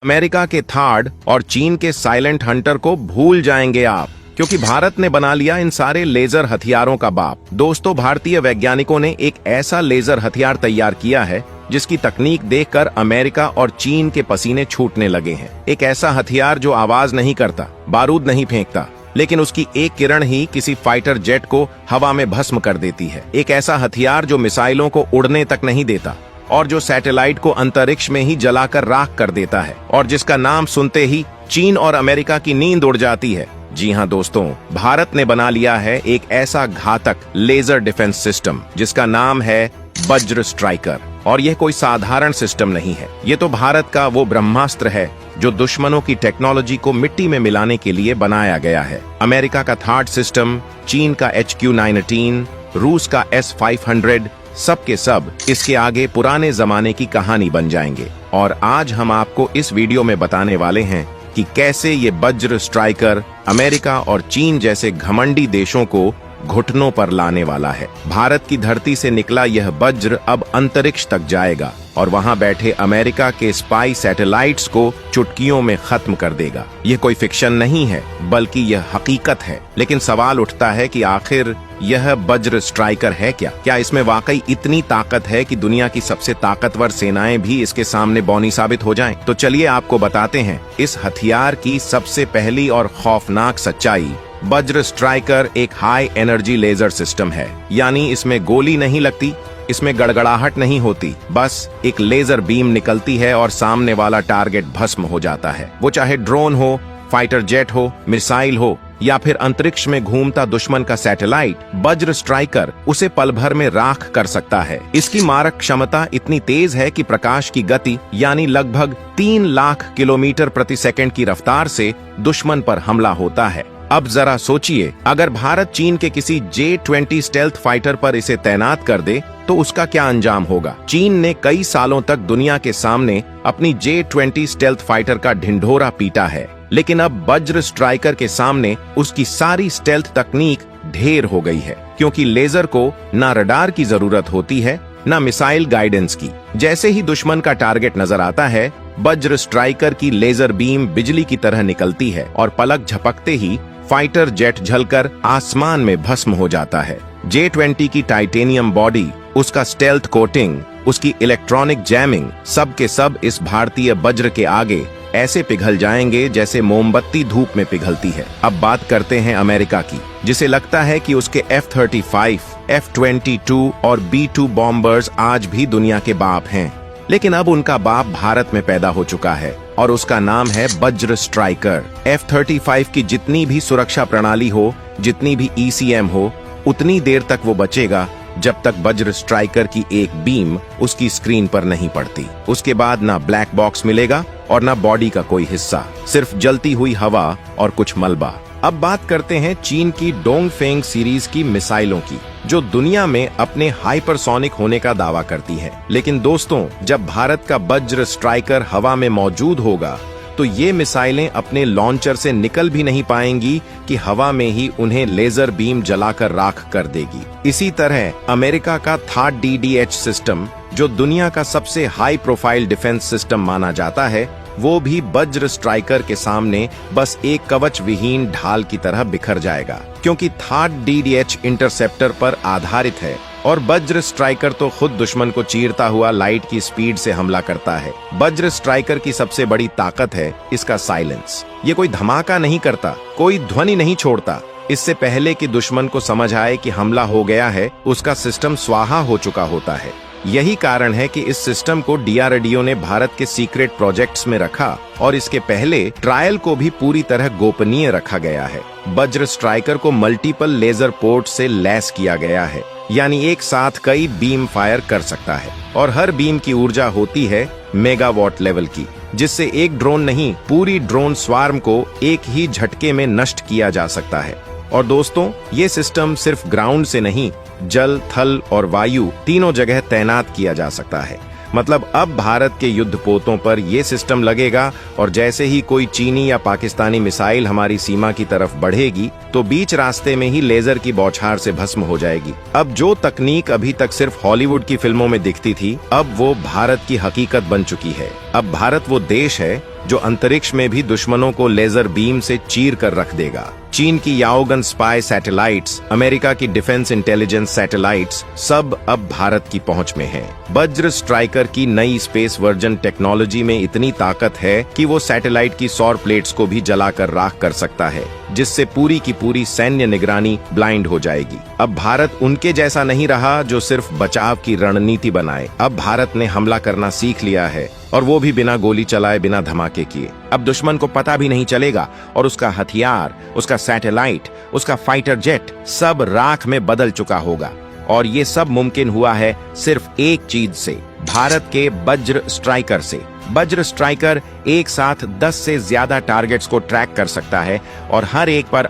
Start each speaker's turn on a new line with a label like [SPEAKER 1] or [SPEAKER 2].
[SPEAKER 1] America के third और चीन के साइलेंट हंटर को भूल जाएंगे आप, क्योंकि भारत ने बना लिया इन सारे लेजर हथियारों का बाप। दोस्तों, भारतीय वैज्ञानिकों ने एक ऐसा लेजर हथियार तैयार किया है जिसकी तकनीक देखकर अमेरिका और चीन के पसीने छूटने लगे हैं। एक ऐसा हथियार जो आवाज नहीं करता, बारूद नहीं फेंकता, लेकिन उसकी एक किरण ही किसी फाइटर जेट को हवा में भस्म कर देती है। एक ऐसा हथियार जो मिसाइलों को उड़ने तक नहीं देता और जो सैटेलाइट को अंतरिक्ष में ही जलाकर राख कर देता है, और जिसका नाम सुनते ही चीन और अमेरिका की नींद उड़ जाती है। जी हाँ दोस्तों, भारत ने बना लिया है एक ऐसा घातक लेजर डिफेंस सिस्टम जिसका नाम है वज्र स्ट्राइकर। और यह कोई साधारण सिस्टम नहीं है, ये तो भारत का वो ब्रह्मास्त्र है जो दुश्मनों की टेक्नोलॉजी को मिट्टी में मिलाने के लिए बनाया गया है। अमेरिका का थार्ड सिस्टम, चीन का HQ-19, रूस का S-500, सब के सब इसके आगे पुराने जमाने की कहानी बन जाएंगे। और आज हम आपको इस वीडियो में बताने वाले हैं कि कैसे ये वज्र स्ट्राइकर अमेरिका और चीन जैसे घमंडी देशों को घुटनों पर लाने वाला है। भारत की धरती से निकला यह वज्र अब अंतरिक्ष तक जाएगा और वहां बैठे अमेरिका के स्पाई सैटेलाइट्स को चुटकियों में खत्म कर देगा। यह कोई फिक्शन नहीं है, बल्कि यह हकीकत है। लेकिन सवाल उठता है कि आखिर यह वज्र स्ट्राइकर है क्या? क्या इसमें वाकई इतनी ताकत है कि दुनिया की सबसे ताकतवर सेनाएं भी इसके सामने बौनी साबित हो जाएं? तो चलिए आपको बताते हैं इस हथियार की सबसे पहली और खौफनाक सच्चाई। वज्र स्ट्राइकर एक हाई एनर्जी लेजर सिस्टम है, यानी इसमें गोली नहीं लगती, इसमें गड़गड़ाहट नहीं होती, बस एक लेजर बीम निकलती है और सामने वाला टारगेट भस्म हो जाता है। वो चाहे ड्रोन हो, फाइटर जेट हो, मिसाइल हो या फिर अंतरिक्ष में घूमता दुश्मन का सैटेलाइट, वज्र स्ट्राइकर उसे पल भर में राख कर सकता है। इसकी मारक क्षमता इतनी तेज है कि प्रकाश की गति यानी लगभग 3 लाख किलोमीटर प्रति सेकंड की रफ्तार से दुश्मन पर हमला होता है। अब जरा सोचिए, अगर भारत चीन के किसी J-20 स्टेल्थ फाइटर पर इसे तैनात कर दे तो उसका क्या अंजाम होगा? चीन ने कई सालों तक दुनिया के सामने अपनी J-20 स्टेल्थ फाइटर का ढिंढोरा पीटा है, लेकिन अब वज्र स्ट्राइकर के सामने उसकी सारी स्टेल्थ तकनीक ढेर हो गई है, क्योंकि लेजर को ना रडार की जरूरत होती है ना मिसाइल गाइडेंस की। जैसे ही दुश्मन का टारगेट नजर आता है, वज्र स्ट्राइकर की लेजर बीम बिजली की तरह निकलती है और पलक झपकते ही फाइटर जेट झलकर आसमान में भस्म हो जाता है। J-20 की टाइटेनियम बॉडी, उसका स्टेल्थ कोटिंग, उसकी इलेक्ट्रॉनिक जैमिंग, सब के सब इस भारतीय वज्र के आगे ऐसे पिघल जाएंगे जैसे मोमबत्ती धूप में पिघलती है। अब बात करते हैं अमेरिका की, जिसे लगता है कि उसके F-35, F-22 और B-2 बॉम्बर्स आज भी दुनिया के बाप हैं, लेकिन अब उनका बाप भारत में पैदा हो चुका है और उसका नाम है वज्र स्ट्राइकर। F-35 की जितनी भी सुरक्षा प्रणाली हो, जितनी भी ECM हो, उतनी देर तक वो बचेगा जब तक वज्र स्ट्राइकर की एक बीम उसकी स्क्रीन पर नहीं पड़ती। उसके बाद ना ब्लैक बॉक्स मिलेगा और ना बॉडी का कोई हिस्सा, सिर्फ जलती हुई हवा और कुछ मलबा। अब बात करते हैं चीन की डोंगफेंग सीरीज की मिसाइलों की, जो दुनिया में अपने हाइपरसोनिक होने का दावा करती है। लेकिन दोस्तों, जब भारत का वज्र स्ट्राइकर हवा में मौजूद होगा तो ये मिसाइलें अपने लॉन्चर से निकल भी नहीं पाएंगी कि हवा में ही उन्हें लेजर बीम जलाकर राख कर देगी। इसी तरह अमेरिका का थार्ड DDH सिस्टम, जो दुनिया का सबसे हाई प्रोफाइल डिफेंस सिस्टम माना जाता है, वो भी वज्र स्ट्राइकर के सामने बस एक कवच विहीन ढाल की तरह बिखर जाएगा, क्योंकि थार्ड DDH इंटरसेप्टर पर आधारित है और वज्र स्ट्राइकर तो खुद दुश्मन को चीरता हुआ लाइट की स्पीड से हमला करता है। वज्र स्ट्राइकर की सबसे बड़ी ताकत है इसका साइलेंस। ये कोई धमाका नहीं करता, कोई ध्वनि नहीं छोड़ता। इससे पहले कि दुश्मन को समझ आए कि हमला हो गया है, उसका सिस्टम स्वाहा हो चुका होता है। यही कारण है कि इस सिस्टम को DRDO ने भारत के सीक्रेट प्रोजेक्ट्स में रखा और इसके पहले ट्रायल को भी पूरी तरह गोपनीय रखा गया है। वज्र स्ट्राइकर को मल्टीपल लेजर पोर्ट से लैस किया गया है, यानी एक साथ कई बीम फायर कर सकता है और हर बीम की ऊर्जा होती है मेगावाट लेवल की, जिससे एक ड्रोन नहीं, पूरी ड्रोन स्वार्म को एक ही झटके में नष्ट किया जा सकता है। और दोस्तों, ये सिस्टम सिर्फ ग्राउंड से नहीं, जल, थल और वायु तीनों जगह तैनात किया जा सकता है। मतलब अब भारत के युद्धपोतों पर यह सिस्टम लगेगा और जैसे ही कोई चीनी या पाकिस्तानी मिसाइल हमारी सीमा की तरफ बढ़ेगी तो बीच रास्ते में ही लेजर की बौछार से भस्म हो जाएगी। अब जो तकनीक अभी तक सिर्फ हॉलीवुड की फिल्मों में दिखती थी, अब वो भारत की हकीकत बन चुकी है। अब भारत वो देश है जो अंतरिक्ष में भी दुश्मनों को लेजर बीम से चीर कर रख देगा। चीन की याओगन स्पाई सैटेलाइट्स, अमेरिका की डिफेंस इंटेलिजेंस सैटेलाइट्स सब अब भारत की पहुंच में हैं। वज्र स्ट्राइकर की नई स्पेस वर्जन टेक्नोलॉजी में इतनी ताकत है कि वो सैटेलाइट की सौर प्लेट्स को भी जलाकर राख कर सकता है, जिससे पूरी की पूरी सैन्य निगरानी ब्लाइंड हो जाएगी। अब भारत उनके जैसा नहीं रहा जो सिर्फ बचाव की रणनीति बनाए। अब भारत ने हमला करना सीख लिया है, और वो भी बिना गोली चलाए, बिना धमाके किए। अब दुश्मन को पता भी नहीं चलेगा और उसका हथियार, उसका सैटेलाइट, उसका फाइटर जेट सब राख में बदल चुका होगा। और ये सब मुमकिन हुआ है सिर्फ एक चीज से, भारत के वज्र स्ट्राइकर से। वज्र स्ट्राइकर एक साथ 10 से ज्यादा टारगेट्स को ट्रैक कर सकता है और हर एक पर